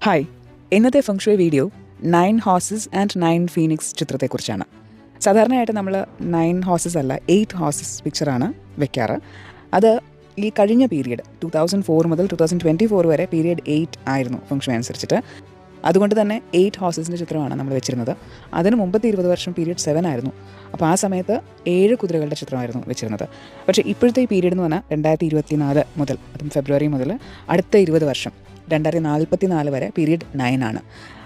Hi, ഇന്നത്തെ ഫെങ്ഷുവി video 9 horses and 9 Phoenix ചിത്രത്തെക്കുറിച്ചാണ്. സാധാരണയായിട്ട് നമ്മൾ 9 ഹോഴ്സസ് അല്ല 8 ഹോഴ്സസ് പിക്ചറാണ് വെക്കാറ്. അത് ഈ കഴിഞ്ഞ പീരീഡ് 2004 മുതൽ 2024 വരെ പീരീഡ് 8 ആയിരുന്നു ഫെങ്ഷുവി അനുസരിച്ചിട്ട്. അതുകൊണ്ട് തന്നെ 8 ഹോഴ്സസിൻ്റെ ചിത്രമാണ് നമ്മൾ വെച്ചിരുന്നത്. അതിന് മുമ്പത്തെ 20 വർഷം പീരീഡ് 7 ആയിരുന്നു. അപ്പോൾ ആ സമയത്ത് 7 കുതിരകളുടെ ചിത്രമായിരുന്നു വെച്ചിരുന്നത്. പക്ഷേ ഇപ്പോഴത്തെ ഈ പീരീഡ് എന്ന് പറഞ്ഞാൽ 2024 മുതൽ, അതും ഫെബ്രുവരി മുതൽ അടുത്ത 20 വർഷം 2044 വരെ പീരീഡ് 9 ആണ്.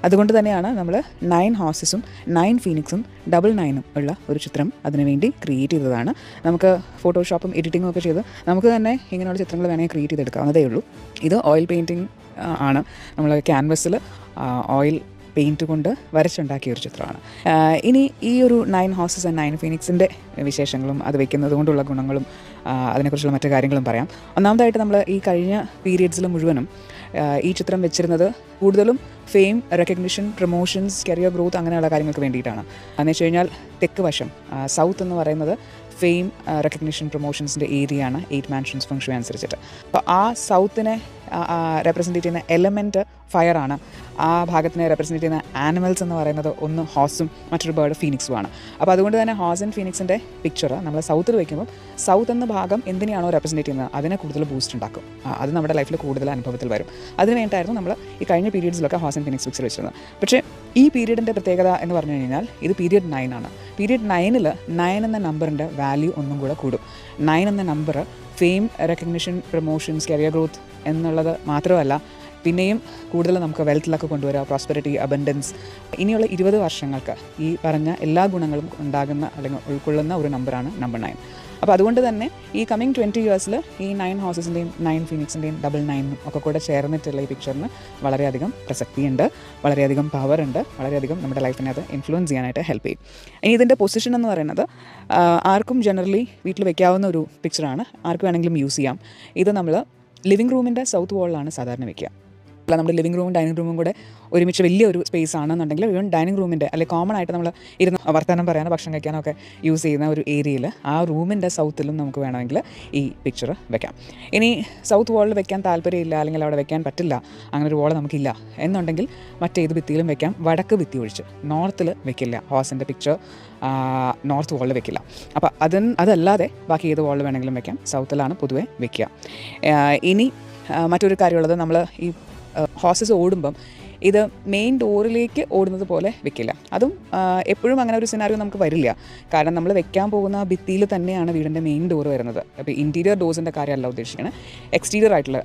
അതുകൊണ്ട് തന്നെയാണ് നമ്മൾ 9 ഹോഴ്സസും 9 ഫീനിക്സും 9 ഉള്ള ഒരു ചിത്രം അതിനുവേണ്ടി ക്രിയേറ്റ് ചെയ്തതാണ്. നമുക്ക് ഫോട്ടോഷോപ്പും എഡിറ്റിങ്ങും ഒക്കെ ചെയ്ത് നമുക്ക് തന്നെ ഇങ്ങനെയുള്ള ചിത്രങ്ങൾ വേണമെങ്കിൽ ക്രിയേറ്റ് ചെയ്തെടുക്കാവുന്നതേ ഉള്ളൂ. ഇത് ഓയിൽ പെയിൻറ്റിങ് ആണ്. നമ്മൾ ക്യാൻവസിൽ ഓയിൽ പെയിൻറ്റ് കൊണ്ട് വരച്ചുണ്ടാക്കിയ ഒരു ചിത്രമാണ്. ഇനി ഈ ഒരു 9 ഹോഴ്സസ് ആൻഡ് 9 ഫീനിക്സിൻ്റെ വിശേഷങ്ങളും അത് വയ്ക്കുന്നത് കൊണ്ടുള്ള ഗുണങ്ങളും അതിനെക്കുറിച്ചുള്ള മറ്റു കാര്യങ്ങളും പറയാം. ഒന്നാമതായിട്ട് നമ്മൾ ഈ കഴിഞ്ഞ പീരിയഡ്സിൽ മുഴുവനും ഈ ചിത്രം വെച്ചിരുന്നത് കൂടുതലും fame, recognition, promotions, career growth അങ്ങനെയുള്ള കാര്യങ്ങൾക്ക് വേണ്ടിയിട്ടാണ്. എന്ന് വെച്ച് കഴിഞ്ഞാൽ തെക്ക് വശം സൗത്ത് എന്ന് പറയുന്നത് ഫെയിം, റെക്കഗ്നിഷൻ, പ്രൊമോഷൻസിൻ്റെ ഏരിയയാണ് 8 മാൻഷൻസ് ഫെങ്ഷുവി അനുസരിച്ചിട്ട്. അപ്പോൾ ആ സൗത്തിനെ റെപ്രസെൻറ്റ് ചെയ്യുന്ന എലമെൻറ്റ് ഫയറാണ്. ആ ഭാഗത്തിനെ റെപ്രസെൻറ്റ് ചെയ്യുന്ന ആനിമൽസ് എന്ന് പറയുന്നത് ഒന്ന് ഹോഴ്സും മറ്റൊരു ബേർഡ് ഫീനിക്സുമാണ്. അപ്പോൾ അതുകൊണ്ട് തന്നെ ഹോഴ്സ് ആൻഡ് ഫീനിക്സിൻ്റെ പിക്ചർ നമ്മൾ സൗത്തിൽ വയ്ക്കുമ്പോൾ സൗത്ത് എന്ന ഭാഗം എന്തിനാണോ റെപ്രസെൻറ്റ് ചെയ്യുന്നത് അതിനെ കൂടുതൽ ബൂസ്റ്റ് ഉണ്ടാക്കും. അത് നമ്മുടെ ലൈഫിൽ കൂടുതൽ അനുഭവത്തിൽ വരും. അതിന് വേണ്ടിയിട്ടായിരുന്നു നമ്മൾ ഈ കഴിഞ്ഞ പീരീഡ്സിലൊക്കെ ഹോഴ്സ് ആൻഡ് ഫീനിക്സ് പിക്ചർ വെച്ചിരുന്നത്. പക്ഷേ ഈ പീരീഡിൻ്റെ പ്രത്യേകത എന്ന് പറഞ്ഞു കഴിഞ്ഞാൽ ഇത് പീരീഡ് 9 ആണ്. പീരീഡ് 9 9 എന്ന നമ്പറിൻ്റെ വാല്യൂ ഒന്നും കൂടെ കൂടും. 9 എന്ന number fame, recognition, promotions, career growth എന്നുള്ളത് മാത്രമല്ല, പിന്നെയും കൂടുതൽ നമുക്ക് വെൽത്തിലൊക്കെ കൊണ്ടുവരിക, പ്രോസ്പെരിറ്റി, അബൻഡൻസ്. ഇനിയുള്ള 20 വർഷങ്ങൾക്ക് ഈ പറഞ്ഞ എല്ലാ ഗുണങ്ങളും ഉണ്ടാകുന്ന അല്ലെങ്കിൽ ഉൾക്കൊള്ളുന്ന ഒരു നമ്പറാണ് നമ്പർ 9. അപ്പോൾ അതുകൊണ്ട് തന്നെ ഈ കമ്മിങ് 20 ഇയേഴ്സിൽ ഈ 9 ഹോഴ്സസിൻ്റെയും 9 ഫീനിക്സിൻ്റെയും 9 ഒക്കെ കൂടെ ചേർന്നിട്ടുള്ള ഈ പിക്ചറിന് വളരെയധികം പ്രസക്തിയുണ്ട്, വളരെയധികം പവറുണ്ട്, വളരെയധികം നമ്മുടെ ലൈഫിനെ അത് ഇൻഫ്ലുവൻസ് ചെയ്യാനായിട്ട് ഹെൽപ്പ് ചെയ്യും. ഇനി ഇതിൻ്റെ പൊസിഷൻ എന്ന് പറയുന്നത് ആർക്കും ജനറലി വീട്ടിൽ വെക്കാവുന്ന ഒരു പിക്ചറാണ്. ആർക്ക് വേണമെങ്കിലും യൂസ് ചെയ്യാം. ഇത് നമ്മൾ ലിവിങ് റൂമിൻ്റെ സൗത്ത് വാളിലാണ് സാധാരണ വെക്കുക. അല്ല, നമ്മുടെ ലിവിംഗ് റൂമും ഡൈനിങ് റൂമും കൂടെ ഒരുമിച്ച് വലിയൊരു സ്പേസ് ആണെന്നുണ്ടെങ്കിൽ ഈവൻ ഡൈനിങ് റൂമിൻ്റെ അല്ലെങ്കിൽ കോമൺ ആയിട്ട് നമ്മൾ ഇരുന്ന് വർത്തമാനം പറയാനോ ഭക്ഷണം കഴിക്കാനോ ഒക്കെ യൂസ് ചെയ്യുന്ന ഒരു ഏരിയയിൽ ആ റൂമിൻ്റെ സൗത്തിലും നമുക്ക് വേണമെങ്കിൽ ഈ പിക്ചർ വെക്കാം. ഇനി സൗത്ത് വാളിൽ വെക്കാൻ താല്പര്യമില്ല അല്ലെങ്കിൽ അവിടെ വെക്കാൻ പറ്റില്ല, അങ്ങനെ ഒരു വാൾ നമുക്കില്ല എന്നുണ്ടെങ്കിൽ മറ്റേത് ഭിത്തിയിലും വെക്കാം, വടക്ക് ഭിത്തി ഒഴിച്ച്. നോർത്തിൽ വെക്കില്ല, ഹോഴ്സിൻ്റെ പിക്ചർ നോർത്ത് വാളിൽ വെക്കില്ല. അപ്പോൾ അതല്ലാതെ ബാക്കി ഏത് വാളിൽ വേണമെങ്കിലും വെക്കാം. സൗത്തിലാണ് പൊതുവെ വെക്കുക. ഇനി മറ്റൊരു കാര്യമുള്ളത്, നമ്മൾ ഈ ഹോഴ്സസ് ഓടുമ്പം ഇത് മെയിൻ ഡോറിലേക്ക് ഓടുന്നത് പോലെ വെക്കില്ല. അതും എപ്പോഴും അങ്ങനെ ഒരു സിനാരിയോ നമുക്ക് വരില്ല. കാരണം നമ്മൾ വെക്കാൻ പോകുന്ന ഭിത്തിയിൽ തന്നെയാണ് വീടിൻ്റെ മെയിൻ ഡോർ വരുന്നത്. അപ്പോൾ ഇൻറ്റീരിയർ ഡോസിൻ്റെ കാര്യമല്ല ഉദ്ദേശിക്കുന്നത്, എക്സ്റ്റീരിയർ ആയിട്ടുള്ള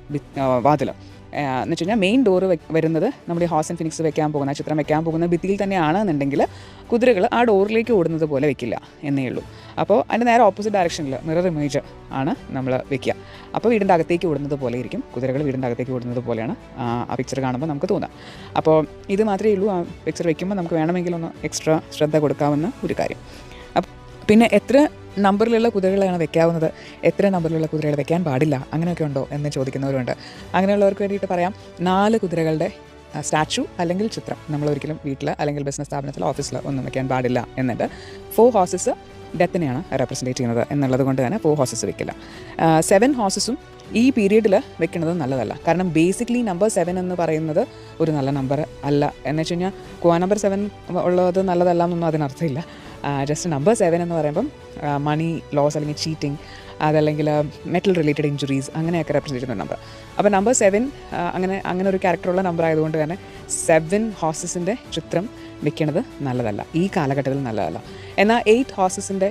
വാതിൽ എന്ന് വെച്ച് കഴിഞ്ഞാൽ മെയിൻ ഡോറ് വരുന്നത് നമ്മുടെ ഹോഴ്സ് ആൻഡ് ഫിനിക്സ് വെക്കാൻ പോകുന്ന ചിത്രം വെക്കാൻ പോകുന്ന ഭിത്തിയിൽ തന്നെയാണെന്നുണ്ടെങ്കിൽ കുതിരകൾ ആ ഡോറിലേക്ക് ഓടുന്നത് പോലെ വെക്കില്ല എന്നേ ഉള്ളൂ. അപ്പോൾ അതിൻ്റെ നേരെ ഓപ്പോസിറ്റ് ഡയറക്ഷനിൽ മിറർ ഇമേജ് ആണ് നമ്മൾ വെക്കുക. അപ്പോൾ വീടിൻ്റെ അകത്തേക്ക് ഓടുന്നത് പോലെ ഇരിക്കും, കുതിരകൾ വീടിൻ്റെ അകത്തേക്ക് ഓടുന്നത് പോലെയാണ് ആ പിക്ചർ കാണുമ്പോൾ നമുക്ക് തോന്നാം. അപ്പോൾ ഇത് മാത്രമേ ഉള്ളൂ ആ പിക്ചർ വെക്കുമ്പോൾ നമുക്ക് വേണമെങ്കിലൊന്ന് എക്സ്ട്രാ ശ്രദ്ധ കൊടുക്കാവുന്ന ഒരു കാര്യം. പിന്നെ എത്ര നമ്പറിലുള്ള കുതിരകളാണ് വെക്കാവുന്നത്, എത്ര നമ്പറിലുള്ള കുതിരകൾ വെക്കാൻ പാടില്ല, അങ്ങനെയൊക്കെ ഉണ്ടോ എന്ന് ചോദിക്കുന്നവരുണ്ട്. അങ്ങനെയുള്ളവർക്ക് വേണ്ടിയിട്ട് പറയാം, 4 കുതിരകളുടെ സ്റ്റാച്ചു അല്ലെങ്കിൽ ചിത്രം നമ്മൾ ഒരിക്കലും വീട്ടിൽ അല്ലെങ്കിൽ ബിസിനസ് സ്ഥാപനത്തിൽ, ഓഫീസിൽ ഒന്നും വെക്കാൻ പാടില്ല എന്നുണ്ട്. 4 ഹോഴ്സസ് ഡെത്തിനെയാണ് റെപ്രസെൻറ്റ് ചെയ്യുന്നത് എന്നുള്ളത് കൊണ്ട് തന്നെ 4 ഹോഴ്സസ് വെക്കില്ല. 7 ഹോഴ്സസും ഈ പീരീഡിൽ വെക്കുന്നത് നല്ലതല്ല. കാരണം ബേസിക്കലി നമ്പർ 7 എന്ന് പറയുന്നത് ഒരു നല്ല നമ്പർ അല്ല. എന്ന് വെച്ച് കഴിഞ്ഞാൽ നമ്പർ 7 ഉള്ളത് നല്ലതല്ല എന്നൊന്നും അതിനർത്ഥമില്ല. ജസ്റ്റ് നമ്പർ 7 എന്ന് പറയുമ്പം മണി ലോസ് അല്ലെങ്കിൽ ചീറ്റിംഗ്, അതല്ലെങ്കിൽ മെറ്റൽ റിലേറ്റഡ് ഇഞ്ചുറീസ് അങ്ങനെയൊക്കെ റെപ്രസെൻറ്റ് ചെയ്യുന്ന നമ്പർ. അപ്പോൾ നമ്പർ 7 അങ്ങനെ ഒരു ക്യാരക്ടറുള്ള നമ്പർ ആയതുകൊണ്ട് തന്നെ 7 ഹോഴ്സസിൻ്റെ ചിത്രം വെക്കുന്നത് നല്ലതല്ല, ഈ കാലഘട്ടത്തിൽ നല്ലതല്ല. എന്നാൽ 8 ഹോഴ്സസിൻ്റെ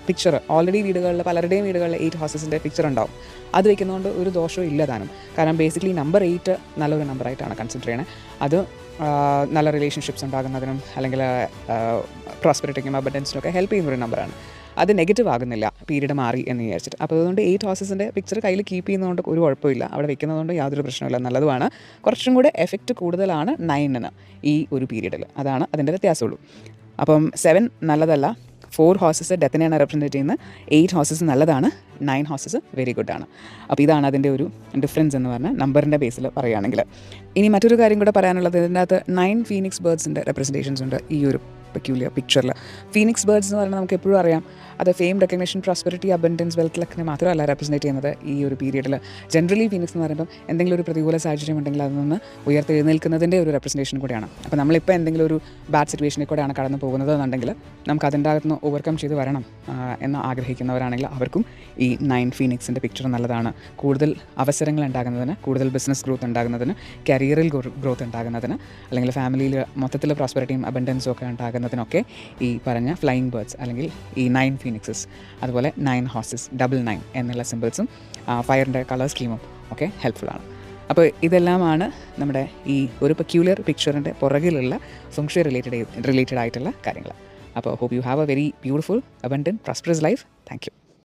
പിക്ചർ ഓൾറെഡി പലരുടെയും വീടുകളിൽ 8 ഹോഴ്സസിൻ്റെ പിക്ചർ ഉണ്ടാവും. അത് വയ്ക്കുന്നതുകൊണ്ട് ഒരു ദോഷവും ഇല്ല താനും. കാരണം ബേസിക്കലി നമ്പർ 8 നല്ലൊരു നമ്പറായിട്ടാണ് കൺസിഡർ ചെയ്യണത്. അത് നല്ല റിലേഷൻഷിപ്സ് ഉണ്ടാകുന്നതിനും അല്ലെങ്കിൽ പ്രോസ്പെരിറ്റിക്കും അബൻഡൻസിനും ഒക്കെ ഹെൽപ്പ് ചെയ്യുന്നൊരു നമ്പറാണ്. അത് നെഗറ്റീവ് ആകുന്നില്ല പീരീഡ് മാറി എന്ന് വിചാരിച്ചിട്ട്. അപ്പോൾ അതുകൊണ്ട് 8 ഹോഴ്സസിൻ്റെ പിക്ചർ കയ്യിൽ കീപ്പ് ചെയ്യുന്നതുകൊണ്ട് ഒരു കുഴപ്പമില്ല, അവിടെ വെക്കുന്നതുകൊണ്ട് യാതൊരു പ്രശ്നമില്ല, നല്ലതുമാണ്. കുറച്ചും കൂടെ എഫക്റ്റ് കൂടുതലാണ് 9 ഈ ഒരു പീരീഡിൽ, അതാണ് അതിൻ്റെ വ്യത്യാസമുള്ളൂ. അപ്പം 7 നല്ലതല്ല, 4 ഹോഴ്സസ് ഡെത്തിനെയാണ് റെപ്രസെൻറ്റ് ചെയ്യുന്നത്, 8 ഹോഴ്സസ് നല്ലതാണ്, 9 ഹോഴ്സസ് വെരി ഗുഡാണ്. അപ്പോൾ ഇതാണ് അതിൻ്റെ ഒരു ഡിഫറൻസ് എന്ന് പറഞ്ഞാൽ നമ്പറിൻ്റെ ബേസിൽ പറയുകയാണെങ്കിൽ. ഇനി മറ്റൊരു കാര്യം കൂടെ പറയാനുള്ളത്, ഇതിൻ്റെ അകത്ത് 9 ഫീനിക്സ് ബേർഡ്സിൻ്റെ റെപ്രസെൻറ്റേഷൻസ് ഉണ്ട് ഈ ഒരു പെക്യൂലിയർ പിക്ചറിൽ. ഫീനിക്സ് ബേർഡ്സ് എന്ന് പറഞ്ഞാൽ നമുക്ക് എപ്പോഴും അറിയാം അത് fame, recognition, prosperity, abundance, wealth, ലക്കിനെ മാത്രമല്ല റെപ്രസെൻറ്റ് ചെയ്യുന്നത് ഈ ഒരു പീരീഡിൽ. ജനറലി ഫീനിക്സ് എന്ന് പറയുമ്പോൾ എന്തെങ്കിലും ഒരു പ്രതികൂല സാഹചര്യം ഉണ്ടെങ്കിൽ അതിൽ നിന്ന് ഉയർത്തെഴുന്നേൽക്കുന്നതിൻ്റെ ഒരു റെപ്രസെൻറ്റേഷൻ കൂടിയാണ്. അപ്പോൾ നമ്മളിപ്പോൾ എന്തെങ്കിലും ഒരു ബാഡ് സിറ്റുവേഷനിൽ കൂടെയാണ് കടന്നു പോകുന്നത് എന്നുണ്ടെങ്കിൽ നമുക്ക് അതിൻ്റെ അകത്ത് ഓവർകം ചെയ്ത് വരണം എന്ന് ആഗ്രഹിക്കുന്നവരാണെങ്കിൽ അവർക്കും ഈ 9 ഫീനിക്സിൻ്റെ പിക്ചർ നല്ലതാണ്. കൂടുതൽ അവസരങ്ങൾ ഉണ്ടാകുന്നതിന്, കൂടുതൽ ബിസിനസ് ഗ്രോത്ത് ഉണ്ടാകുന്നതിന്, കരിയറിൽ ഗ്രോത്ത് ഉണ്ടാകുന്നതിന്, അല്ലെങ്കിൽ ഫാമിലിയിൽ മൊത്തത്തിൽ പ്രോസ്പെരിറ്റിയും അബൻഡൻസും ഒക്കെ ഉണ്ടാകുന്നതിനൊക്കെ ഈ പറഞ്ഞ ഫ്ലൈയിങ് ബേർഡ്സ് അല്ലെങ്കിൽ ഈ 9 ഫീനിക്സസ്, അതുപോലെ 9 ഹോഴ്സസ്, 99 എന്നുള്ള സിമ്പിൾസും ഫയറിൻ്റെ കളർ സ്കീമും ഒക്കെ ഹെൽപ്ഫുള്ളാണ്. അപ്പോൾ ഇതെല്ലാമാണ് നമ്മുടെ ഈ ഒരു പെക്യൂലിയർ പിക്ചറിൻ്റെ പുറകിലുള്ള ഫെങ്ഷുയി റിലേറ്റഡ് ആയിട്ടുള്ള കാര്യങ്ങൾ. അപ്പോൾ hope you have a very beautiful, abundant, prosperous life. Thank U.